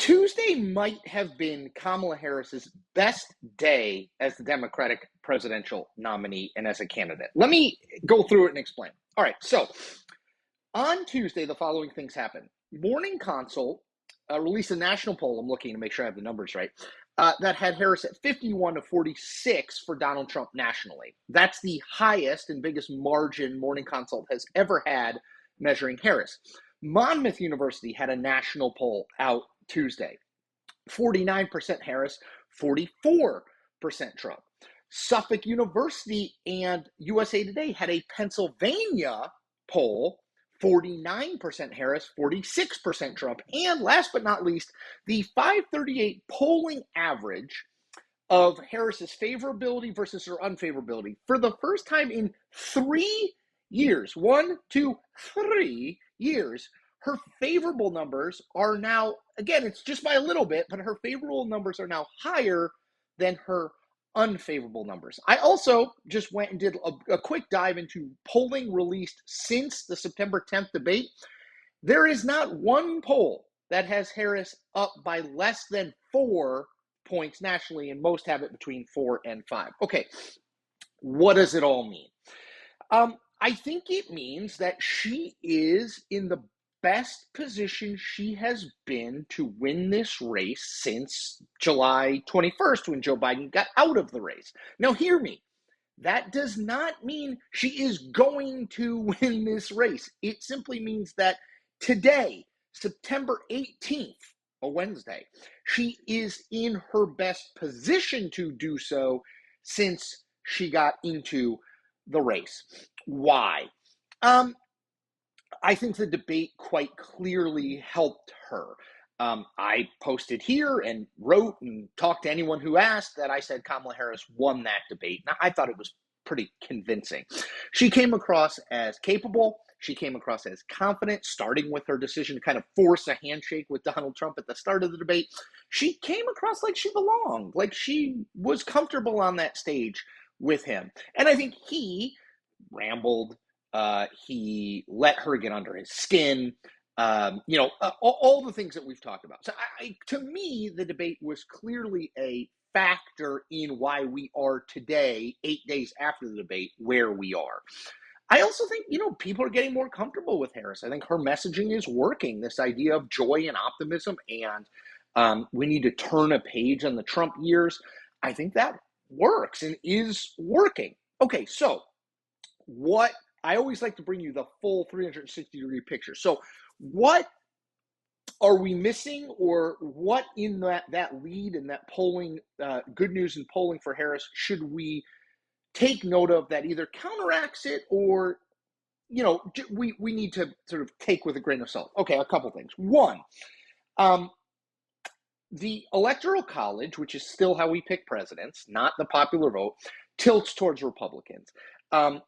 Tuesday might have been Kamala Harris's best day as the Democratic presidential nominee and as a candidate. Let me go through it and explain. All right, so on Tuesday, the following things happened. Morning Consult released a national poll. I'm looking to make sure I have the numbers right. That had Harris at 51 to 46 for Donald Trump nationally. That's the highest and biggest margin Morning Consult has ever had measuring Harris. Monmouth University had a national poll out Tuesday. 49% Harris, 44% Trump. Suffolk University and USA Today had a Pennsylvania poll, 49% Harris, 46% Trump. And last but not least, the 538 polling average of Harris's favorability versus her unfavorability for the first time in 3 years, 1, 2, 3 years, her favorable numbers are now, again, it's just by a little bit, but her favorable numbers are now higher than her unfavorable numbers. I also just went and did a quick dive into polling released since the September 10th debate. There is not one poll that has Harris up by less than 4 points nationally, and most have it between 4 and 5. Okay, what does it all mean? I think it means that she is in the best position she has been to win this race since July 21st when Joe Biden got out of the race. Now, hear me. That does not mean she is going to win this race. It simply means that today, September 18th, a Wednesday, she is in her best position to do so since she got into the race. Why? I think the debate quite clearly helped her. I posted here and wrote and talked to anyone who asked that I said Kamala Harris won that debate. Now, I thought it was pretty convincing. She came across as capable. She came across as confident, starting with her decision to kind of force a handshake with Donald Trump at the start of the debate. She came across like she belonged, like she was comfortable on that stage with him. And I think he rambled. He let her get under his skin, all the things that we've talked about. So to me, the debate was clearly a factor in why we are today, 8 days after the debate, where we are. I also think, people are getting more comfortable with Harris. I think her messaging is working, this idea of joy and optimism, and we need to turn a page on the Trump years. I think that works and is working. Okay, so I always like to bring you the full 360-degree picture. So what are we missing, or what in that lead and that polling, good news in polling for Harris, should we take note of that either counteracts it or, we need to sort of take with a grain of salt? Okay, a couple things. One, the Electoral College, which is still how we pick presidents, not the popular vote, tilts towards Republicans.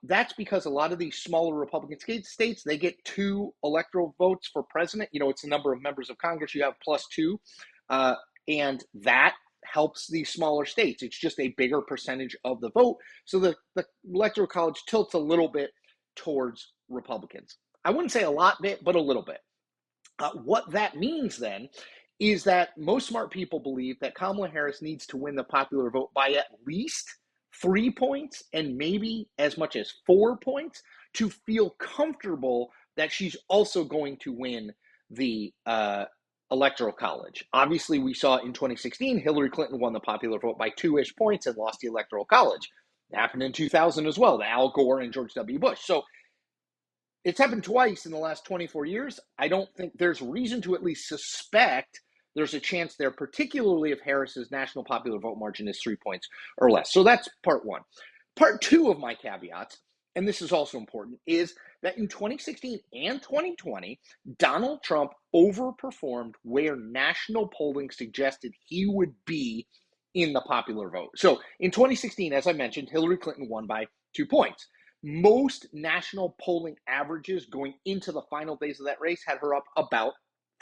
That's because a lot of these smaller Republican states, they get 2 electoral votes for president. It's the number of members of Congress you have plus 2. And that helps these smaller states. It's just a bigger percentage of the vote. So the Electoral College tilts a little bit towards Republicans. I wouldn't say a lot bit, but a little bit. What that means then is that most smart people believe that Kamala Harris needs to win the popular vote by at least 3 points and maybe as much as 4 points to feel comfortable that she's also going to win the Electoral College. Obviously, we saw in 2016, Hillary Clinton won the popular vote by 2-ish points and lost the Electoral College. It happened in 2000 as well, to Al Gore and George W. Bush. So it's happened twice in the last 24 years. I don't think there's reason to at least suspect there's a chance there, particularly if Harris's national popular vote margin is 3 points or less. So that's part one. Part two of my caveats, and this is also important, is that in 2016 and 2020, Donald Trump overperformed where national polling suggested he would be in the popular vote. So in 2016, as I mentioned, Hillary Clinton won by 2 points. Most national polling averages going into the final days of that race had her up about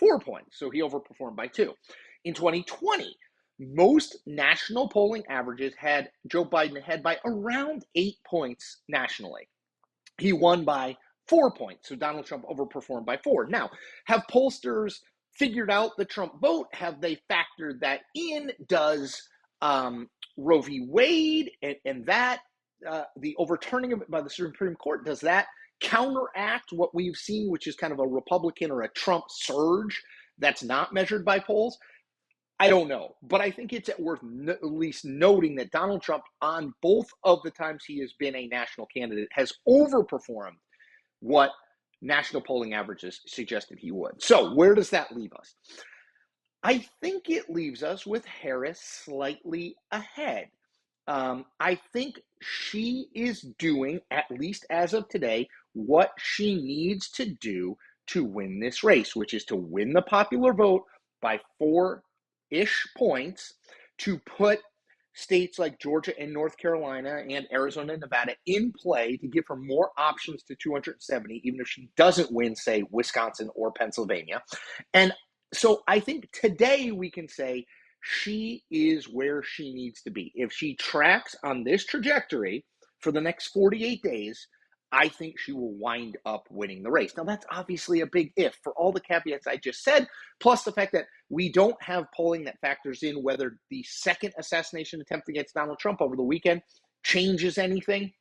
4 points. So he overperformed by 2. In 2020, most national polling averages had Joe Biden ahead by around 8 points nationally. He won by 4 points. So Donald Trump overperformed by 4. Now, have pollsters figured out the Trump vote? Have they factored that in? Does Roe v. Wade and that the overturning of it by the Supreme Court, does that counteract what we've seen, which is kind of a Republican or a Trump surge that's not measured by polls? I don't know, but I think it's worth at least noting that Donald Trump, on both of the times he has been a national candidate, has overperformed what national polling averages suggested he would. So where does that leave us? I think it leaves us with Harris slightly ahead. I think she is doing, at least as of today, what she needs to do to win this race, which is to win the popular vote by 4-ish points, to put states like Georgia and North Carolina and Arizona and Nevada in play, to give her more options to 270, even if she doesn't win, say, Wisconsin or Pennsylvania. And so I think today we can say she is where she needs to be. If she tracks on this trajectory for the next 48 days, I think she will wind up winning the race. Now, that's obviously a big if for all the caveats I just said, plus the fact that we don't have polling that factors in whether the second assassination attempt against Donald Trump over the weekend changes anything.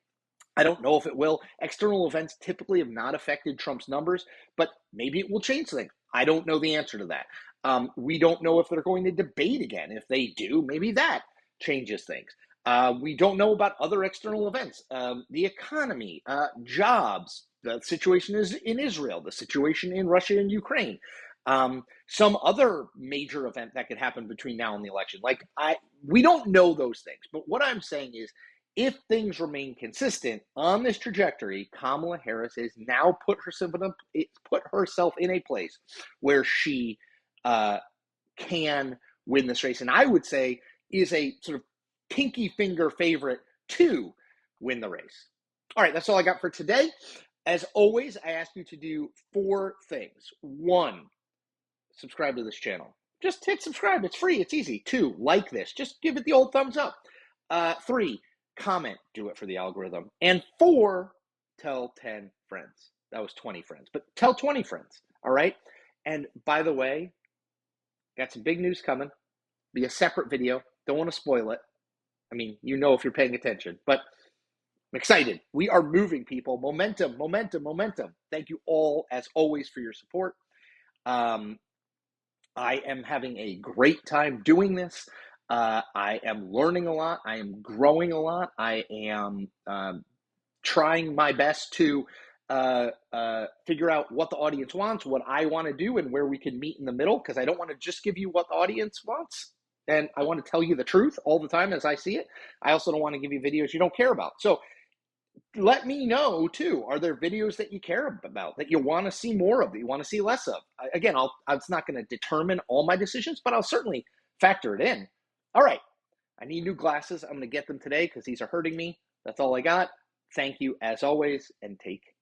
I don't know if it will. External events typically have not affected Trump's numbers, but maybe it will change things. I don't know the answer to that. We don't know if they're going to debate again. If they do, maybe that changes things. We don't know about other external events, the economy, jobs, the situation is in Israel, the situation in Russia and Ukraine, some other major event that could happen between now and the election. We don't know those things, but what I'm saying is, if things remain consistent on this trajectory, Kamala Harris has now put herself in a place where she can win this race, and I would say is a sort of pinky finger favorite to win the race. All right, that's all I got for today. As always, I ask you to do 4 things. 1, subscribe to this channel. Just hit subscribe. It's free. It's easy. 2, like this. Just give it the old thumbs up. 3, comment. Do it for the algorithm. And 4, tell 10 friends. That was 20 friends, but tell 20 friends. All right. And by the way, got some big news coming. Be a separate video. Don't want to spoil it. I mean, you know if you're paying attention, but I'm excited. We are moving, people. Momentum, momentum, momentum. Thank you all, as always, for your support. I am having a great time doing this. I am learning a lot. I am growing a lot. I am trying my best to figure out what the audience wants, what I want to do, and where we can meet in the middle, because I don't want to just give you what the audience wants. And I want to tell you the truth all the time as I see it. I also don't want to give you videos you don't care about. So let me know, too. Are there videos that you care about, that you want to see more of, that you want to see less of? Again, it's not going to determine all my decisions, but I'll certainly factor it in. All right. I need new glasses. I'm going to get them today because these are hurting me. That's all I got. Thank you, as always, and take care.